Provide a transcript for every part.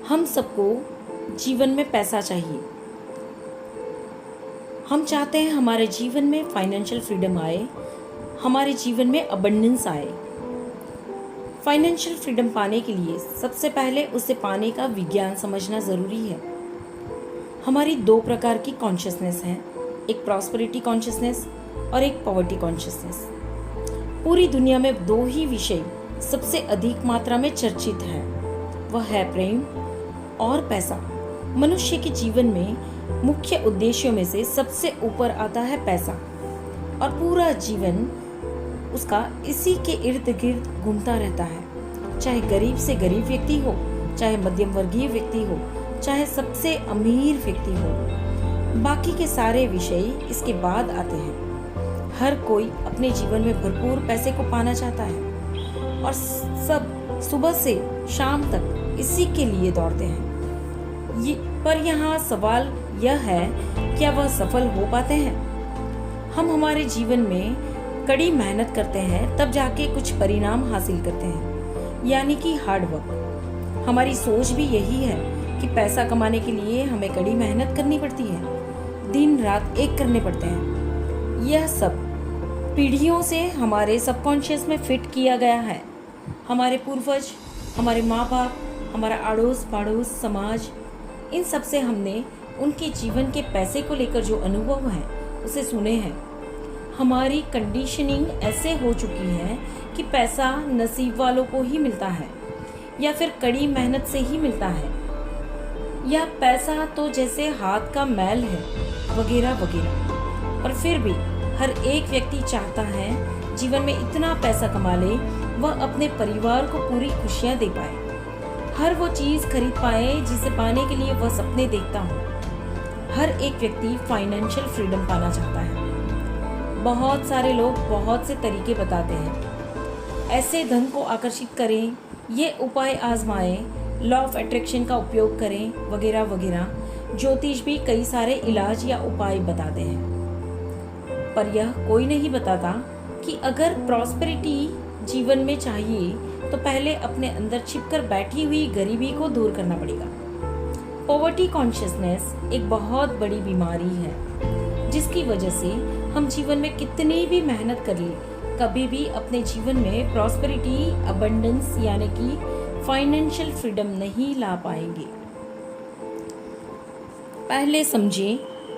हम सबको जीवन में पैसा चाहिए। हम चाहते हैं हमारे जीवन में फाइनेंशियल फ्रीडम आए, हमारे जीवन में अबंडेंस आए। फाइनेंशियल फ्रीडम पाने के लिए सबसे पहले उसे पाने का विज्ञान समझना ज़रूरी है। हमारी दो प्रकार की कॉन्शियसनेस है, एक प्रॉस्पेरिटी कॉन्शियसनेस और एक पॉवर्टी कॉन्शियसनेस। पूरी दुनिया में दो ही विषय सबसे अधिक मात्रा में चर्चित है, वह है प्रेम और पैसा। मनुष्य के जीवन में मुख्य उद्देश्यों में से सबसे ऊपर आता है पैसा, और पूरा जीवन उसका इसी के इर्द गिर्द घूमता रहता है। चाहे गरीब से गरीब व्यक्ति हो, चाहे मध्यम वर्गीय व्यक्ति हो, चाहे सबसे अमीर व्यक्ति हो, बाकी के सारे विषय इसके बाद आते हैं। हर कोई अपने जीवन में भरपूर पैसे को पाना चाहता है और सब सुबह से शाम तक इसी के लिए दौड़ते हैं। पर यहाँ सवाल यह है, क्या वह सफल हो पाते हैं? हम हमारे जीवन में कड़ी मेहनत करते हैं, तब जाके कुछ परिणाम हासिल करते हैं, यानी कि हार्ड वर्क। हमारी सोच भी यही है कि पैसा कमाने के लिए हमें कड़ी मेहनत करनी पड़ती है, दिन रात एक करने पड़ते हैं। यह सब पीढ़ियों से हमारे सबकॉन्शियस में फिट किया गया है। हमारे पूर्वज, हमारे माँ बाप, हमारा अड़ोस पड़ोस, समाज, इन सब से हमने उनके जीवन के पैसे को लेकर जो अनुभव है उसे सुने हैं। हमारी कंडीशनिंग ऐसे हो चुकी है कि पैसा नसीब वालों को ही मिलता है, या फिर कड़ी मेहनत से ही मिलता है, या पैसा तो जैसे हाथ का मैल है, वगैरह वगैरह। पर फिर भी हर एक व्यक्ति चाहता है जीवन में इतना पैसा कमा ले वह अपने परिवार को पूरी खुशियाँ दे पाए, हर वो चीज़ खरीद पाए जिसे पाने के लिए वह सपने देखता हो। हर एक व्यक्ति फाइनेंशियल फ्रीडम पाना चाहता है। बहुत सारे लोग बहुत से तरीके बताते हैं, ऐसे धन को आकर्षित करें, ये उपाय आजमाएं, लॉ ऑफ अट्रैक्शन का उपयोग करें, वगैरह वगैरह। ज्योतिष भी कई सारे इलाज या उपाय बताते हैं, पर यह कोई नहीं बताता कि अगर प्रॉस्पेरिटी जीवन में चाहिए तो पहले अपने अंदर छिपकर बैठी हुई गरीबी को दूर करना पड़ेगा। पॉवर्टी कॉन्शियसनेस एक बहुत बड़ी बीमारी है, जिसकी वजह से हम जीवन में कितनी भी मेहनत कर ले, कभी भी अपने जीवन में प्रॉस्पेरिटी, अबंडेंस यानी कि फाइनेंशियल फ्रीडम नहीं ला पाएंगे। पहले समझें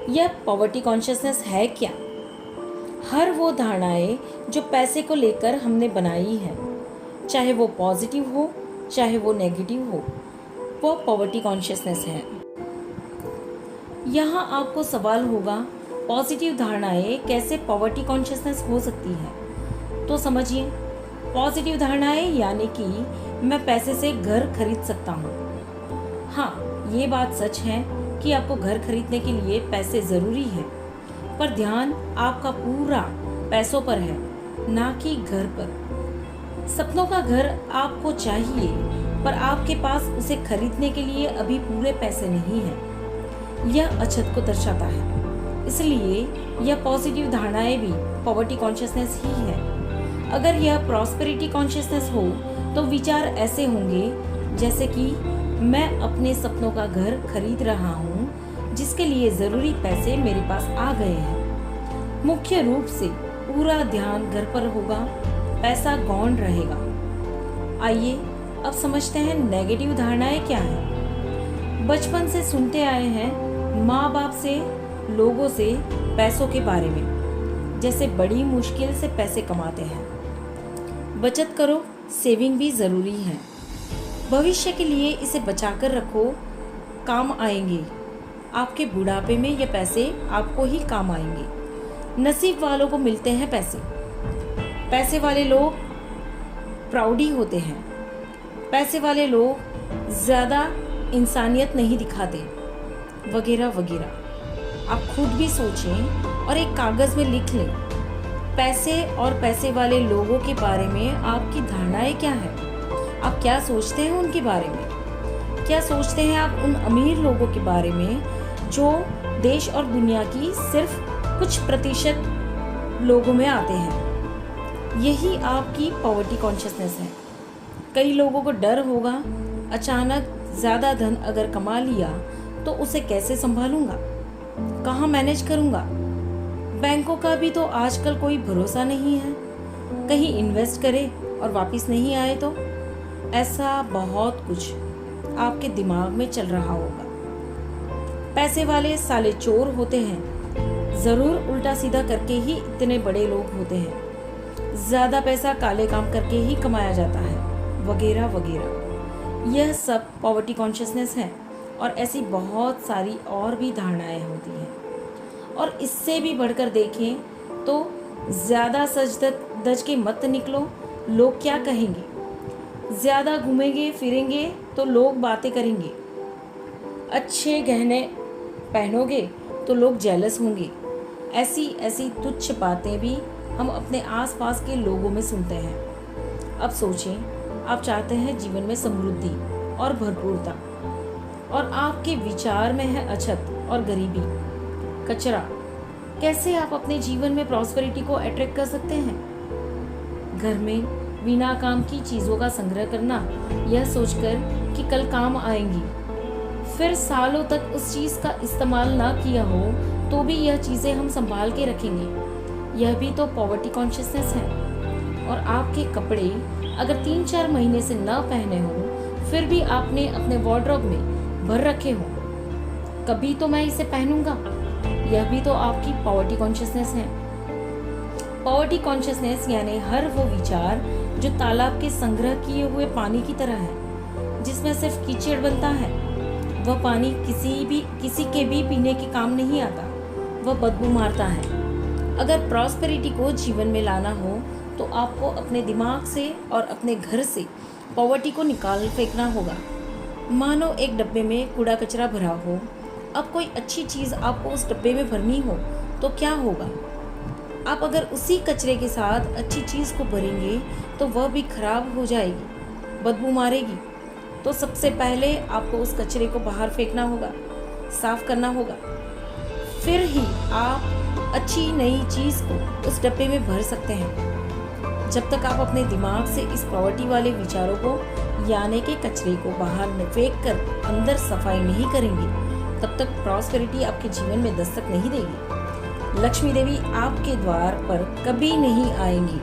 यह पॉवर्टी कॉन्शियसनेस है क्या। हर वो धारणाएं जो पैसे को लेकर हमने बनाई है, चाहे वो पॉजिटिव हो चाहे वो नेगेटिव हो, वो पॉवर्टी कॉन्शियसनेस है। यहाँ आपको सवाल होगा, पॉजिटिव धारणाएं कैसे पॉवर्टी कॉन्शियसनेस हो सकती है? तो समझिए, पॉजिटिव धारणाएं यानी कि मैं पैसे से घर खरीद सकता हूँ। हाँ, ये बात सच है कि आपको घर खरीदने के लिए पैसे ज़रूरी है, पर ध्यान आपका पूरा पैसों पर है, ना कि घर पर। सपनों का घर आपको चाहिए, पर आपके पास उसे खरीदने के लिए अभी पूरे पैसे नहीं हैं। यह अछत को दर्शाता है। इसलिए यह पॉजिटिव धारणाएं भी पॉवर्टी कॉन्शियसनेस ही है। अगर यह प्रॉस्पेरिटी कॉन्शियसनेस हो तो विचार ऐसे होंगे जैसे कि मैं अपने सपनों का घर खरीद रहा हूँ, जिसके लिए ज़रूरी पैसे मेरे पास आ गए हैं। मुख्य रूप से पूरा ध्यान घर पर होगा, पैसा गौण रहेगा। आइए अब समझते हैं नेगेटिव धारणाएं क्या हैं। बचपन से सुनते आए हैं माँ बाप से, लोगों से पैसों के बारे में, जैसे बड़ी मुश्किल से पैसे कमाते हैं। बचत करो, सेविंग भी ज़रूरी है, भविष्य के लिए इसे बचाकर रखो, काम आएंगे। आपके बुढ़ापे में ये पैसे आपको ही काम आएंगे। नसीब वालों को मिलते हैं पैसे, पैसे वाले लोग प्राउडी होते हैं, पैसे वाले लोग ज़्यादा इंसानियत नहीं दिखाते, वगैरह वगैरह। आप खुद भी सोचें और एक कागज़ में लिख लें, पैसे और पैसे वाले लोगों के बारे में आपकी धारणाएं क्या है? आप क्या सोचते हैं उनके बारे में? क्या सोचते हैं आप उन अमीर लोगों के बारे में जो देश और दुनिया की सिर्फ कुछ प्रतिशत लोगों में आते हैं? यही आपकी पॉवर्टी कॉन्शियसनेस है। कई लोगों को डर होगा अचानक ज़्यादा धन अगर कमा लिया तो उसे कैसे संभालूंगा, कहाँ मैनेज करूंगा। बैंकों का भी तो आजकल कोई भरोसा नहीं है, कहीं इन्वेस्ट करे और वापस नहीं आए तो। ऐसा बहुत कुछ आपके दिमाग में चल रहा होगा। पैसे वाले साले चोर होते हैं, जरूर उल्टा सीधा करके ही इतने बड़े लोग होते हैं, ज्यादा पैसा काले काम करके ही कमाया जाता है, वगैरह वगैरह। यह सब पॉवर्टी कॉन्शियसनेस है और ऐसी बहुत सारी और भी धारणाएं होती हैं। और इससे भी बढ़कर देखें तो ज़्यादा सज धज के मत निकलो, लोग क्या कहेंगे। ज़्यादा घूमेंगे फिरेंगे तो लोग बातें करेंगे। अच्छे गहने पहनोगे तो लोग जेलस होंगे। ऐसी ऐसी तुच्छ बातें भी हम अपने आसपास के लोगों में सुनते हैं। अब सोचें, आप चाहते हैं जीवन में समृद्धि और भरपूरता, और आपके विचार में है अछत और गरीबी, कचरा। कैसे आप अपने जीवन में प्रॉस्पेरिटी को अट्रैक्ट कर सकते हैं? घर में बिना काम की चीज़ों का संग्रह करना, यह सोचकर कि कल काम आएंगी, फिर सालों तक उस चीज़ का इस्तेमाल ना किया हो तो भी यह चीज़ें हम संभाल के रखेंगे। यह भी तो पॉवर्टी कॉन्शियसनेस है। और आपके कपड़े अगर 3-4 महीने से न पहने हो फिर भी आपने अपने वार्डरोब में भर रखे हो, कभी तो मैं इसे पहनूंगा, यह भी तो आपकी पॉवर्टी कॉन्शियसनेस है। पॉवर्टी कॉन्शियसनेस यानी हर वो विचार जो तालाब के संग्रह किए हुए पानी की तरह है, जिसमें सिर्फ कीचड़ बनता है। वह पानी किसी के भी पीने के काम नहीं आता, वह बदबू मारता है। अगर प्रॉस्पेरिटी को जीवन में लाना हो तो आपको अपने दिमाग से और अपने घर से पॉवर्टी को निकाल फेंकना होगा। मानो एक डब्बे में कूड़ा कचरा भरा हो, अब कोई अच्छी चीज़ आपको उस डब्बे में भरनी हो तो क्या होगा? आप अगर उसी कचरे के साथ अच्छी चीज़ को भरेंगे तो वह भी खराब हो जाएगी, बदबू मारेगी। तो सबसे पहले आपको उस कचरे को बाहर फेंकना होगा, साफ करना होगा, फिर ही आप अच्छी नई चीज़ को उस डब्बे में भर सकते हैं। जब तक आप अपने दिमाग से इस पॉवर्टी वाले विचारों को यानी के कचरे को बाहर फेंक कर अंदर सफाई नहीं करेंगे, तब तक प्रॉस्पेरिटी आपके जीवन में दस्तक नहीं देगी। लक्ष्मी देवी आपके द्वार पर कभी नहीं आएंगी।